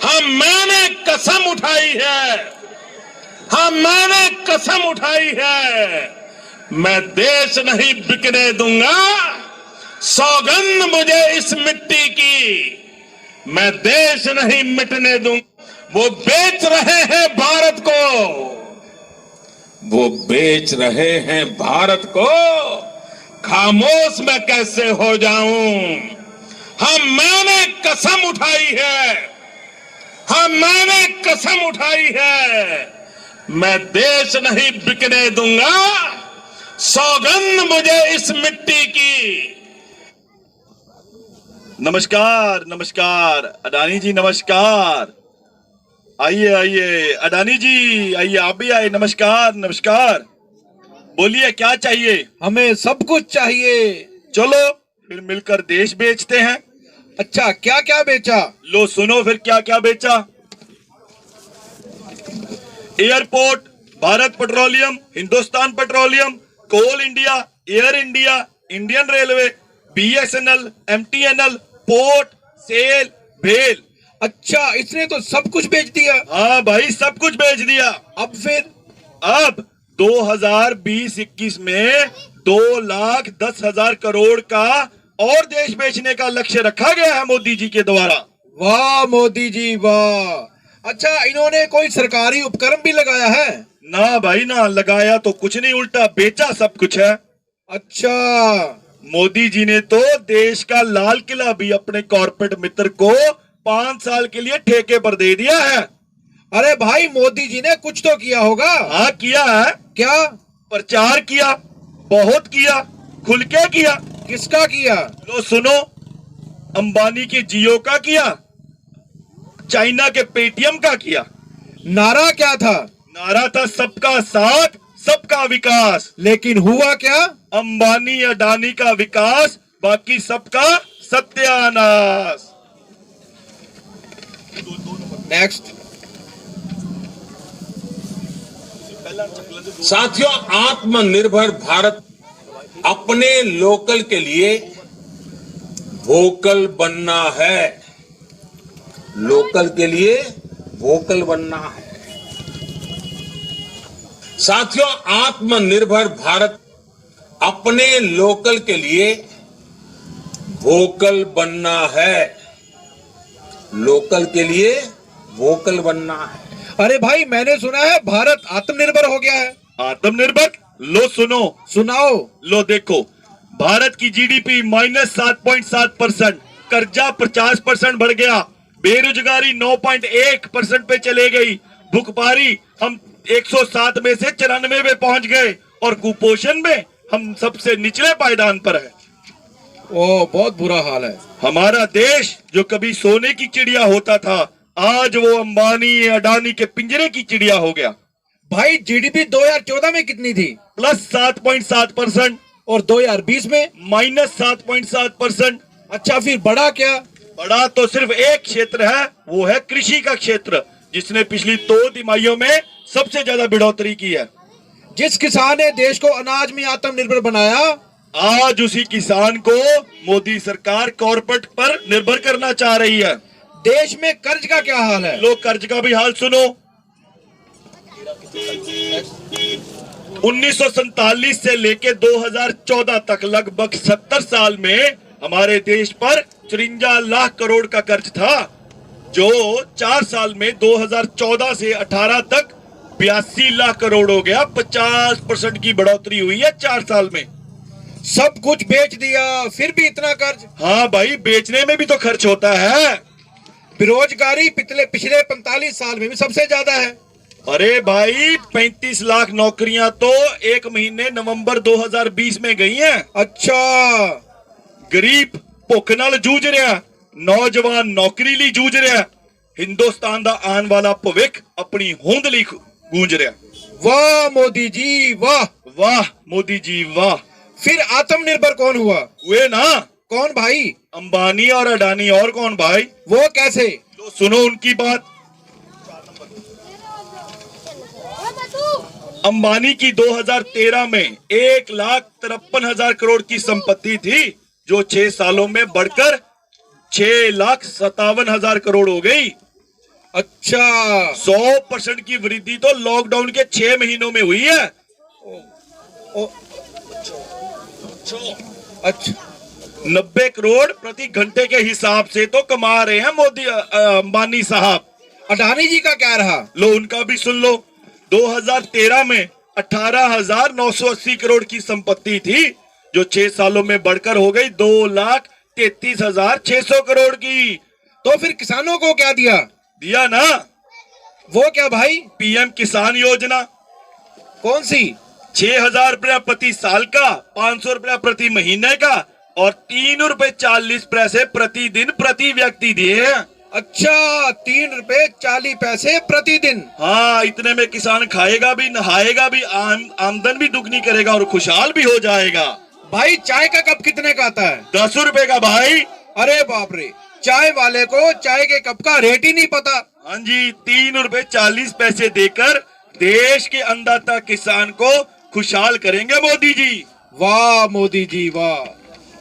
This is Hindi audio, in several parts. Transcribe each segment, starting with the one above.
हाँ मैंने कसम उठाई है, हाँ मैंने कसम उठाई है, मैं देश नहीं बिकने दूंगा। सौगंध मुझे इस मिट्टी की, मैं देश नहीं मिटने दूंगा। वो बेच रहे हैं भारत को, वो बेच रहे हैं भारत को, खामोश मैं कैसे हो जाऊं। हाँ मैंने कसम उठाई है, हाँ मैंने कसम उठाई है, मैं देश नहीं बिकने दूंगा। सौगंध मुझे इस मिट्टी की। नमस्कार नमस्कार अडानी जी, नमस्कार। आइए आइए अडानी जी, आइए आप भी आइए। नमस्कार नमस्कार, बोलिए क्या चाहिए? हमें सब कुछ चाहिए। चलो फिर मिलकर देश बेचते हैं। अच्छा, क्या क्या बेचा? लो सुनो फिर क्या क्या बेचा। Airport, Bharat Petroleum, Hindustan Petroleum, Coal India, Air India, Indian railway, BSNL, MTNL, port, SAIL, भेल। अच्छा, इसने तो सब कुछ बेच दिया। हाँ भाई सब कुछ बेच दिया। अब फिर? अब 2020-21 में 2,10,000 करोड़ का और देश बेचने का लक्ष्य रखा गया है मोदी जी के द्वारा। वाह मोदी जी वाह। अच्छा, इन्होंने कोई सरकारी उपकरण भी लगाया है? ना भाई ना, लगाया तो कुछ नहीं, उल्टा बेचा सब कुछ है। अच्छा, मोदी जी ने तो देश का लाल किला भी अपने कॉर्पोरेट मित्र को 5 साल के लिए ठेके पर दे दिया है। अरे भाई मोदी जी ने कुछ तो किया होगा। हाँ किया है। क्या? प्रचार किया, बहुत किया, खुल के किया। किसका किया? लो सुनो, अंबानी के जियो का किया, चाइना के पेटीएम का किया। नारा क्या था? नारा था सबका साथ सबका विकास। लेकिन हुआ क्या? अंबानी अडानी का विकास, बाकी सबका सत्यानाश। नेक्स्ट। साथियों, आत्मनिर्भर भारत अपने लोकल के लिए वोकल बनना है। लोकल के लिए वोकल बनना है। साथियों, आत्मनिर्भर भारत अपने लोकल के लिए वोकल बनना है। लोकल के लिए वोकल बनना है। अरे भाई, मैंने सुना है भारत आत्मनिर्भर हो गया है। आत्मनिर्भर? लो सुनो। सुनाओ। लो देखो, भारत की GDP -7.7%, कर्जा 50% बढ़ गया, बेरोजगारी 9.1% पे चले गई, भुखमरी हम 107 में से 94 में पहुंच गए, और कुपोषण में हम सबसे निचले पायदान पर है। ओ, बहुत बुरा हाल है। हमारा देश जो कभी सोने की चिड़िया होता था, आज वो अंबानी अडानी के पिंजरे की चिड़िया हो गया। भाई GDP 2014 में कितनी थी? +7.7%। और 2020 में? -7.7%। अच्छा, फिर बड़ा क्या? बड़ा तो सिर्फ एक क्षेत्र है, वो है कृषि का क्षेत्र, जिसने पिछली 2 तिमाहियों में सबसे ज्यादा बढ़ोतरी की है। जिस किसान ने देश को अनाज में आत्मनिर्भर बनाया, आज उसी किसान को मोदी सरकार कॉर्पोरेट पर निर्भर करना चाह रही है। देश में कर्ज का क्या हाल है? लोग कर्ज का भी हाल सुनो। 1947 से लेके 2014 तक लगभग 70 साल में हमारे देश पर 53 लाख करोड़ का कर्ज था, जो 4 साल में 2014 से 18 तक 82 लाख करोड़ हो गया। 50% की बढ़ोतरी हुई है 4 साल में। सब कुछ बेच दिया, फिर भी इतना कर्ज? हाँ भाई, बेचने में भी तो खर्च होता है। बेरोजगारी पिछले 45 साल में भी सबसे ज्यादा है। अरे भाई, 35 लाख नौकरियां तो एक महीने नवंबर 2020 में गई हैं। अच्छा, गरीब भुख नाल जूझ रहा, नौजवान नौकरी ਲਈ जूझ रहा, हिंदुस्तान दा आने वाला भविख अपनी होंद ਲਈ गूंज रहा। वाह मोदी जी वाह। वाह मोदी जी वाह। फिर आत्मनिर्भर कौन हुआ? वे ना। कौन भाई? अंबानी और अडानी। और कौन भाई? वो कैसे? तो सुनो उनकी बात। अंबानी की 2013 में 1,53,000 करोड़ की संपत्ति थी, जो 6 सालों में बढ़कर 6,57,000 करोड़ हो गई। अच्छा 100% की वृद्धि तो लॉकडाउन के 6 महीनों में हुई है। ओ, अच्छा 90 करोड़ प्रति घंटे के हिसाब से तो कमा रहे हैं मोदी अंबानी साहब। अडानी जी का क्या रहा? लो उनका भी सुन लो। 2013 में 18,980 करोड़ की संपत्ति थी, जो 6 सालों में बढ़कर हो गई 2,33,600 करोड़ की। तो फिर किसानों को क्या दिया? दिया ना, वो क्या भाई? पीएम किसान योजना। कौन सी? 6,000 रुपया प्रति साल का, 500 रुपया प्रति महीने का और 3.40 रुपए प्रतिदिन प्रति व्यक्ति दिए हैं। अच्छा 3 रुपए 40 पैसे प्रतिदिन। हाँ, इतने में किसान खाएगा भी, नहाएगा भी, आमदन भी दुगनी करेगा और खुशहाल भी हो जाएगा। भाई चाय का कप कितने का आता है? 10 रुपए का भाई। अरे बाप रे, चाय वाले को चाय के कप का रेट ही नहीं पता। हाँ जी, 3.40 रुपए देकर देश के अन्नदाता किसान को खुशहाल करेंगे मोदी जी। वाह मोदी जी वाह।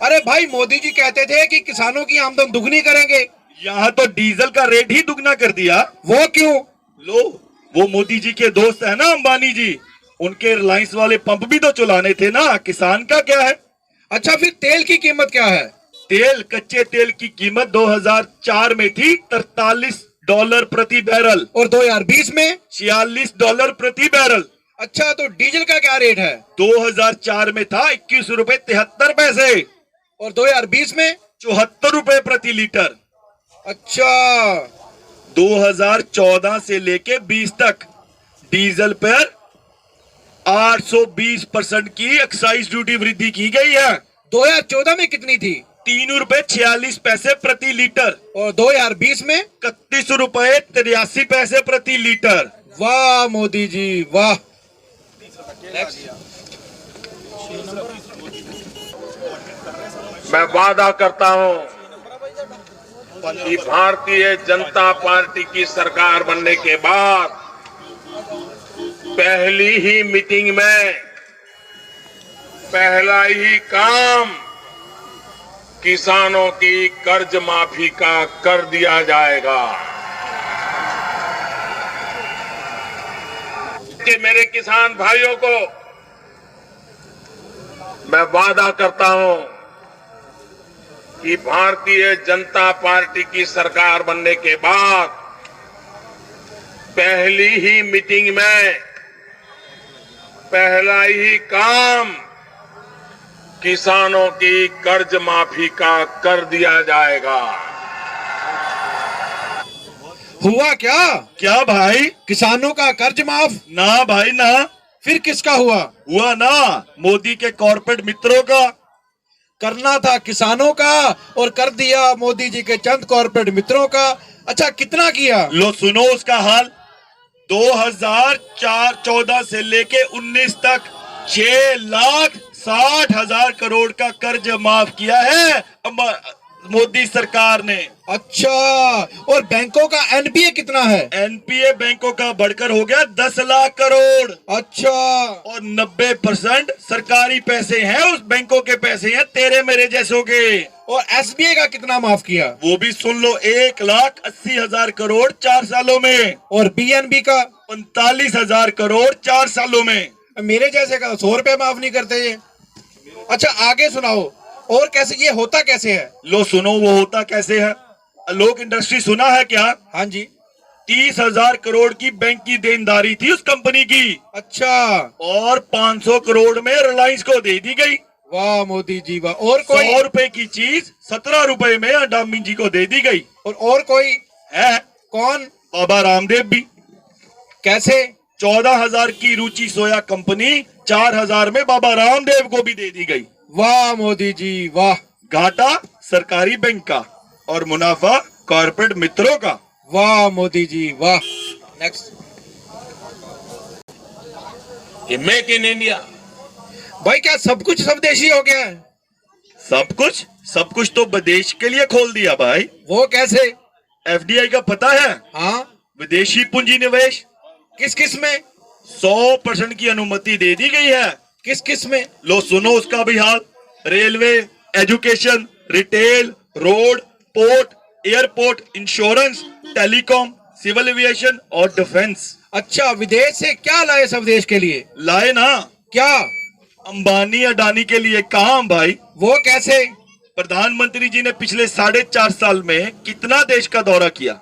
अरे भाई मोदी जी कहते थे कि किसानों की आमदन दुगनी करेंगे। यहाँ तो डीजल का रेट ही दुगना कर दिया। वो क्यों? लो, वो मोदी जी के दोस्त है ना अंबानी जी, उनके रिलायंस वाले पंप भी तो चलाने थे ना। किसान का क्या है? अच्छा फिर तेल की कीमत क्या है? तेल, कच्चे तेल की कीमत 2004 में थी $43 प्रति बैरल और 2020 में? $46 प्रति बैरल। अच्छा तो डीजल का क्या रेट है? 2004 में था 21 रुपए 73 पैसे और 2020 में? 74 रुपए प्रति लीटर। अच्छा 2014 से लेके 20 तक डीजल पर 820% की एक्साइज ड्यूटी वृद्धि की गई है। 2014 में कितनी थी? 3 रुपए 46 पैसे प्रति लीटर और 2020 में? 31 रुपए 83 पैसे प्रति लीटर। वाह मोदी जी वाह। मैं वादा करता हूं कि भारतीय जनता पार्टी की सरकार बनने के बाद पहली ही मीटिंग में पहला ही काम किसानों की कर्ज माफी का कर दिया जाएगा। कि मेरे किसान भाइयों को मैं वादा करता हूं कि भारतीय जनता पार्टी की सरकार बनने के बाद पहली ही मीटिंग में पहला ही काम किसानों की कर्ज माफी का कर दिया जाएगा। हुआ क्या? क्या भाई? किसानों का कर्ज माफ? ना भाई ना। फिर किसका हुआ? हुआ ना, मोदी के कॉर्पोरेट मित्रों का। करना था किसानों का और कर दिया मोदी जी के चंद कॉर्पोरेट मित्रों का। अच्छा कितना किया? लो सुनो उसका हाल। 2014 से लेके 19 तक 6,60,000 करोड़ का कर्ज माफ किया है मोदी सरकार ने। अच्छा और बैंकों का एनपीए कितना है? एनपीए बैंकों का बढ़कर हो गया 10 लाख करोड़। अच्छा और 90% सरकारी पैसे हैं, उस बैंकों के पैसे हैं तेरे मेरे जैसों के। और एसबीआई का कितना माफ किया? वो भी सुन लो, 1,80,000 करोड़ 4 सालों में। और बीएनबी का? 45,000 करोड़ 4 सालों में। मेरे जैसे का 100 रुपए माफ नहीं करते ये। अच्छा आगे सुनाओ, और कैसे ये होता कैसे है? लो सुनो वो होता कैसे है। लोक इंडस्ट्री सुना है क्या? हाँ जी। 30,000 करोड़ की बैंक की देनदारी थी उस कंपनी की। अच्छा और 500 करोड़ में रिलायंस को दे दी गई। वाह मोदी जी वाह। और कोई? 100 रुपए की चीज 17 रुपए में अडानी जी को दे दी गई। और कोई है? कौन? बाबा रामदेव भी। कैसे? 14,000 की रुचि सोया कंपनी 4,000 में बाबा रामदेव को भी दे दी गई। वाह मोदी जी वाह। घाटा सरकारी बैंक का और मुनाफा कॉर्पोरेट मित्रों का। वाह मोदी जी वाह। नेक्स्ट। ये मेक इन इंडिया। भाई क्या सब कुछ स्वदेशी हो गया है? सब कुछ तो विदेश के लिए खोल दिया भाई। वो कैसे? एफडीआई का पता है? हाँ। विदेशी पूंजी निवेश किस किस में? 100% की अनुमति दे दी गई है। किस किस में? लो सुनो उसका भी हाल। Railway, education, retail, road, port, airport, insurance, telecom, civil aviation और डिफेंस। अच्छा, विदेश से क्या लाए स्वदेश के लिए? लाए ना, क्या? अंबानी अडानी के लिए काम भाई। वो कैसे? प्रधानमंत्री जी ने पिछले 4.5 साल में कितना देश का दौरा किया,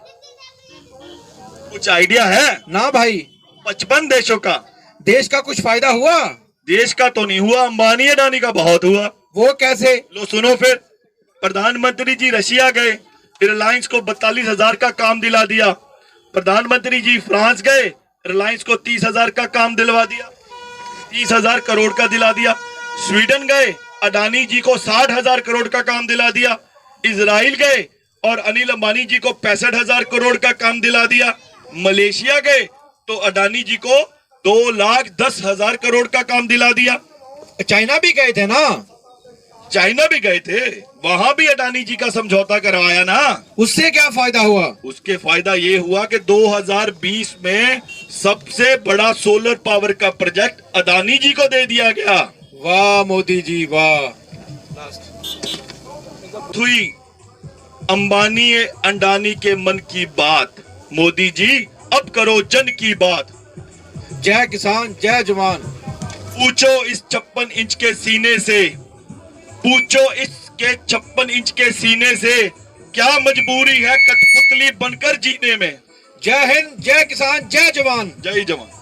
कुछ आइडिया है? ना भाई। 55 देशों का। देश का कुछ फायदा हुआ? देश का तो नहीं हुआ, अंबानी अडानी का बहुत हुआ। वो कैसे? लो सुनो फिर। प्रधानमंत्री जी रशिया गए, रिलायंस को 42,000 का काम दिला दिया। प्रधानमंत्री जी फ्रांस गए, रिलायंस को 30,000 का काम दिलवा दिया, 30,000 करोड़ का दिला दिया। स्वीडन गए, अडानी जी को 60,000 करोड़ का काम दिला दिया। इजराइल गए और अनिल अंबानी जी को 65,000 करोड़ का काम दिला दिया। मलेशिया गए तो अडानी जी को 2,10,000 करोड़ का काम दिला दिया। चाइना भी गए थे ना? चाइना भी गए थे, वहां भी अडानी जी का समझौता करवाया ना। उससे क्या फायदा हुआ? उसके फायदा ये हुआ कि 2020 में सबसे बड़ा सोलर पावर का प्रोजेक्ट अडानी जी को दे दिया गया। वाह मोदी जी वाह। हुई अंबानी अडानी के मन की बात, मोदी जी अब करो जन की बात। जय किसान जय जवान। पूछो इस 56 इंच के सीने से, पूछो इसके 56 इंच के सीने से, क्या मजबूरी है कठपुतली बनकर जीने में। जय हिंद जय किसान जय जवान। जय जवान।